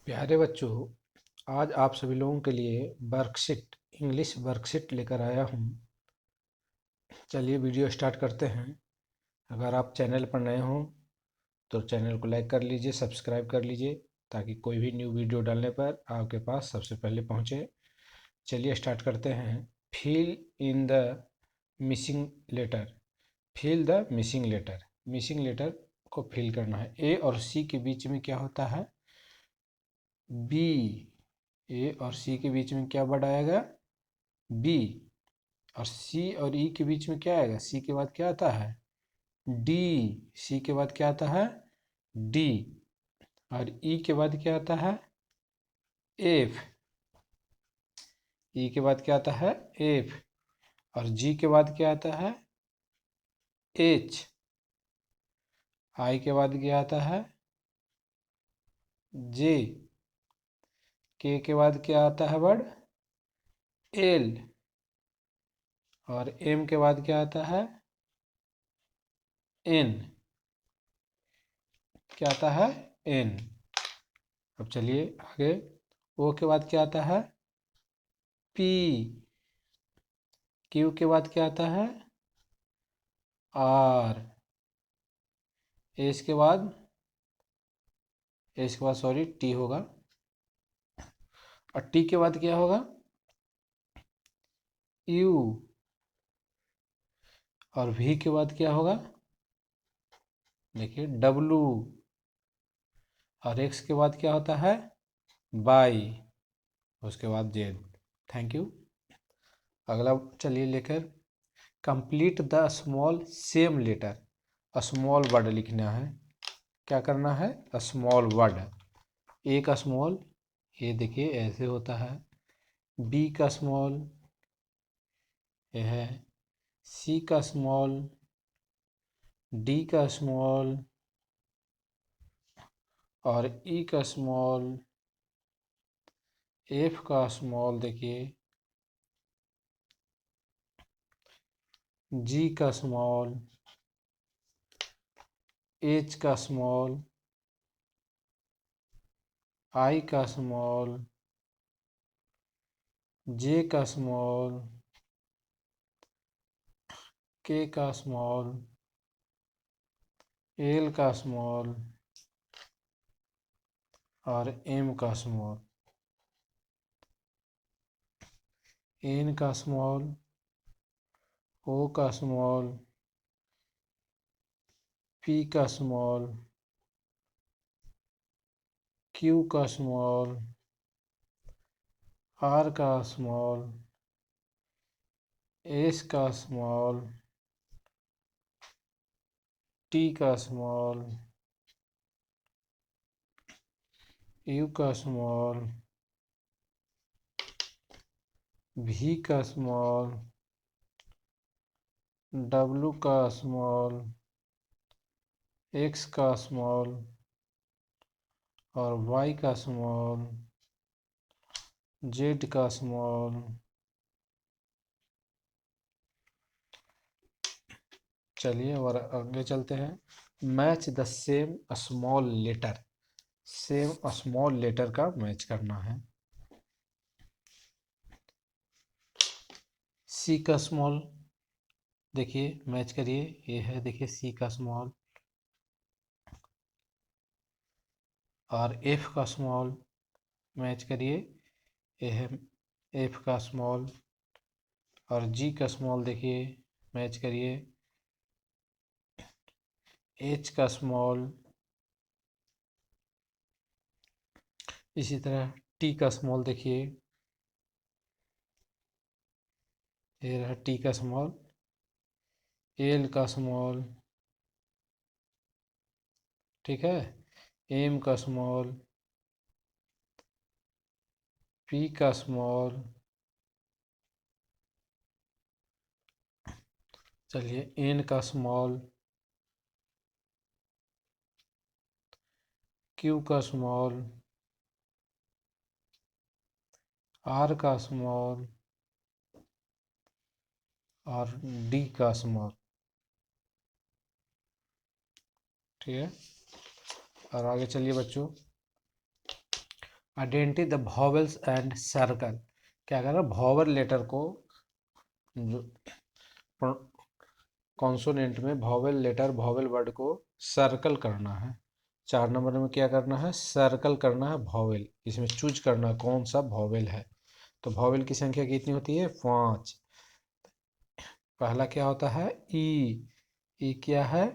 प्यारे बच्चों, आज आप सभी लोगों के लिए वर्कशीट इंग्लिश वर्कशीट लेकर आया हूँ। चलिए वीडियो स्टार्ट करते हैं। अगर आप चैनल पर नए हों तो चैनल को लाइक कर लीजिए, सब्सक्राइब कर लीजिए ताकि कोई भी न्यू वीडियो डालने पर आपके पास सबसे पहले पहुँचे। चलिए स्टार्ट करते हैं। Fill in the missing letter. Fill the missing letter. Missing letter को फिल करना है। ए और सी के बीच में क्या होता है? बी। ए और सी के बीच में क्या वर्ड आएगा? बी। और सी और ई के बीच में क्या आएगा? सी के बाद क्या आता है? डी। सी के बाद क्या आता है? डी। और ई के बाद क्या आता है? एफ। ई के बाद क्या आता है? एफ। और जी के बाद क्या आता है? एच। आई के बाद क्या आता है? जे। के बाद क्या आता है वर्ड? एल। और एम के बाद क्या आता है? एन। क्या आता है? एन। अब चलिए आगे। ओ के बाद क्या आता है? पी। क्यू के बाद क्या आता है? आर। एस के बाद सॉरी टी होगा। और टी के बाद क्या होगा? यू। और वी के बाद क्या होगा? देखिए डब्लू। और एक्स के बाद क्या होता है? बाई। उसके बाद जेड। Thank you. अगला चलिए लेकर complete the small same letter. Small word लिखना है। क्या करना है? Small word. ए का स्मॉल, ये देखिए ऐसे होता है। बी का स्मॉल, ये है। सी का स्मॉल, डी का स्मॉल, और ई का स्मॉल, एफ का स्मॉल देखिए, जी का स्मॉल, एच का स्मॉल, आई का स्मॉल, जे का स्मॉल, के का स्मॉल, एल का स्मॉल, और एम का स्मॉल। एन का स्मॉल, ओ का स्मॉल, पी का स्मॉल, क्यू का स्मॉल, आर का स्मॉल, एस का स्मॉल, टी का स्मॉल, यू का स्मॉल, वी का स्मॉल, डब्लू का स्मॉल, एक्स का स्मॉल, और वाई का स्मॉल, जेड का स्मॉल। चलिए और आगे चलते हैं। Match the same small letter. Same small letter का मैच करना है। सी का स्मॉल देखिए, मैच करिए। ये है देखिए सी का स्मॉल। और एफ का स्मॉल मैच करिए। ये है एफ का स्मॉल। और जी का स्मॉल देखिए, मैच करिए। एच का स्मॉल। इसी तरह टी का स्मॉल देखिए, ये रहा टी का स्मॉल। एल का स्मॉल, ठीक है। एम का स्मॉल, पी का स्मॉल। चलिए एन का स्मॉल, क्यू का स्मॉल, आर का स्मॉल, और डी का स्मॉल, ठीक है। और आगे चलिए बच्चों। Identity the vowels and circle. क्या करना, वॉवल लेटर को जो कॉन्सोनेंट में वॉवेल लेटर वॉवेल वर्ड को सर्कल करना है। 4 नंबर में क्या करना है, सर्कल करना है वॉवेल। इसमें चूज करना कौन सा वॉवेल है। तो वॉवेल की संख्या कितनी होती है, 5। पहला क्या होता है, ई। ई क्या है,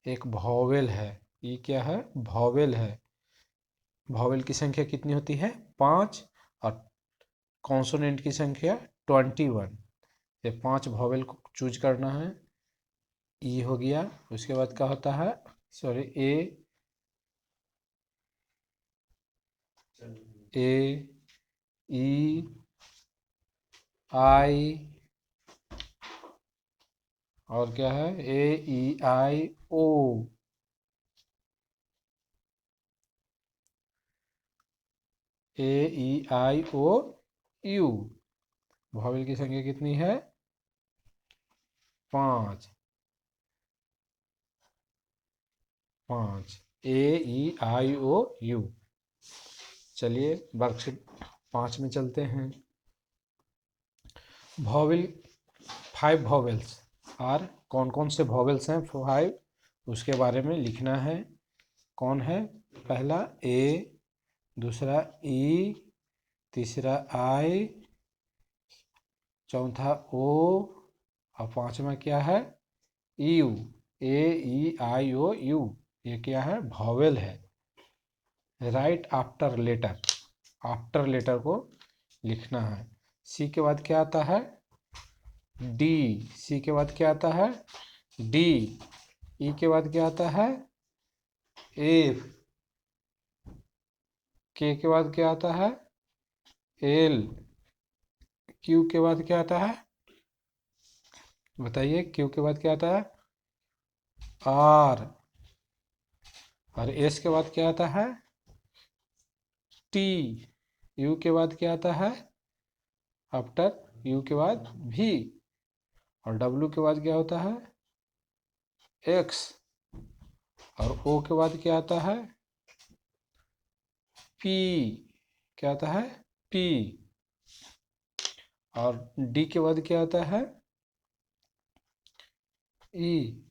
एक वॉवेल है। ई क्या है, वॉवेल है। वॉवेल की संख्या कितनी होती है, 5। और कॉन्सोनेंट की संख्या 21। ये 5 वॉवेल को चूज करना है। ई हो गया। उसके बाद क्या होता है, सॉरी, ए, ई, आई, और क्या है, ए, ई, आई, ओ। ए, ई, आई, ओ, यू। वॉवेल की संख्या कितनी है, 5। 5, ए, ई, आई, ओ, यू। चलिए वर्कशीट 5 में चलते हैं। वॉवेल, 5 वॉवेल्स और कौन कौन से वॉवेल्स हैं, 5, उसके बारे में लिखना है। कौन है, पहला ए, दूसरा ई, तीसरा आई, चौथा ओ, और पांचवा क्या है, you. A, E, I, O, you. ये क्या है, वॉवेल है। Right after letter, after letter को लिखना है। सी के बाद क्या आता है, डी। सी के बाद क्या आता है, डी। ई के बाद क्या आता है, एफ। के बाद क्या आता है, एल। क्यू के बाद क्या आता है, बताइए, क्यू के बाद क्या आता है, आर। और एस के बाद क्या आता है, टी। यू के बाद क्या आता है, आफ्टर यू के बाद भी। और डब्ल्यू के बाद क्या होता है, एक्स। और ओ के बाद क्या आता है, पी। क्या आता है, पी। और डी के बाद क्या आता है, ई।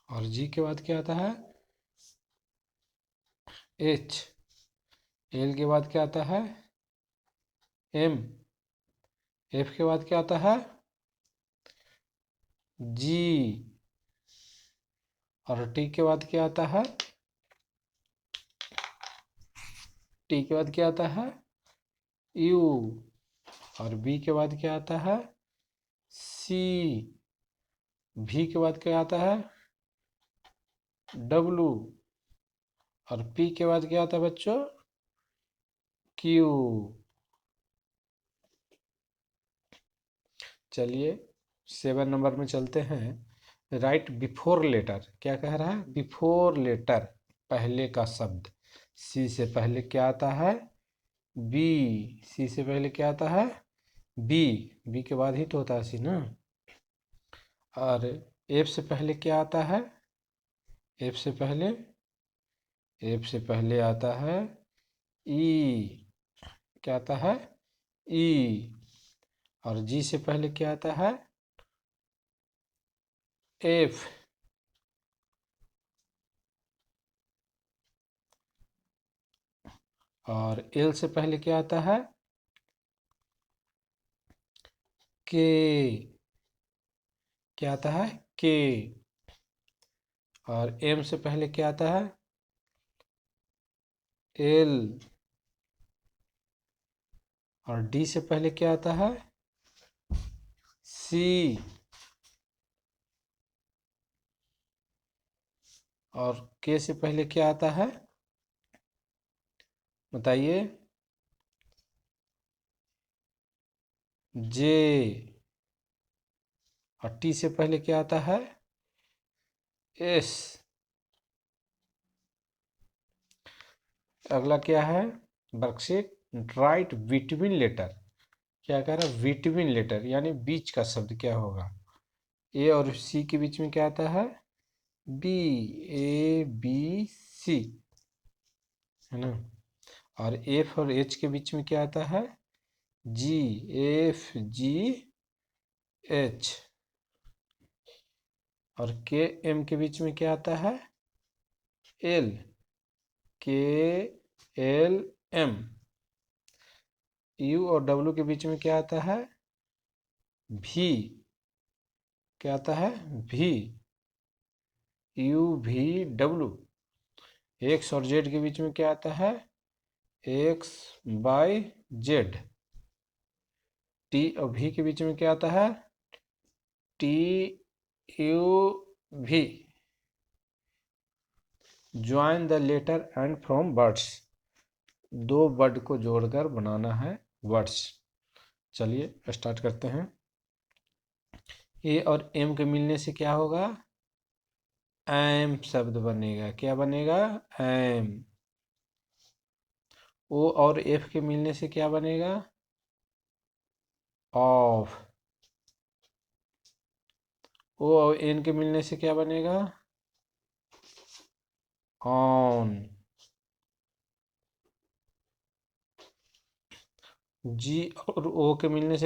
और जी के बाद क्या आता है, एच। एल के बाद क्या आता है, एम। एफ के बाद क्या आता है, जी। और टी के बाद क्या आता है, टी के बाद क्या आता है, यू। और बी के बाद क्या आता है, सी। भी के बाद क्या आता है, डब्लू। और पी के बाद क्या आता है बच्चों, क्यू। चलिए 7 नंबर में चलते हैं। राइट बिफोर लेटर, क्या कह रहा है, बिफोर लेटर, पहले का शब्द। सी से पहले क्या आता है, बी। सी से पहले क्या आता है, बी। बी के बाद ही तो होता है सी ना। और एफ से पहले क्या आता है, एफ से पहले, एफ से पहले आता है ई। क्या आता है, ई। और जी से पहले क्या आता है, एफ। और एल से पहले क्या आता है, के। क्या आता है, के। और एम से पहले क्या आता है, एल। और डी से पहले क्या आता है, सी। और के से पहले क्या आता है, बताइए, जे। और टी से पहले क्या आता है, एस। अगला क्या है, वर्कशीट, राइट बिटवीन लेटर। क्या कह रहा है, बिटवीन लेटर यानी बीच का शब्द क्या होगा। ए और सी के बीच में क्या आता है, बी। ए, बी, सी, है ना। और एफ और एच के बीच में क्या आता है? जी, एफ जी एच। और के एम के बीच में क्या आता है? एल, के एल एम। यू और डब्ल्यू के बीच में क्या आता है? भी। क्या आता है? भी, यू भी डब्ल्यू। एक्स और जेड के बीच में क्या आता है? X by Z. टी और भी के बीच में क्या आता है? टी यू भी। Join the letter and from words. दो वर्ड को जोड़कर बनाना है वर्ड्स। चलिए स्टार्ट करते हैं। ए और एम के मिलने से क्या होगा? एम शब्द बनेगा। क्या बनेगा? एम। ओ और एफ के मिलने से क्या बनेगा? ऑफ। ओ और एन के मिलने से क्या बनेगा? ऑन। जी और ओ के मिलने से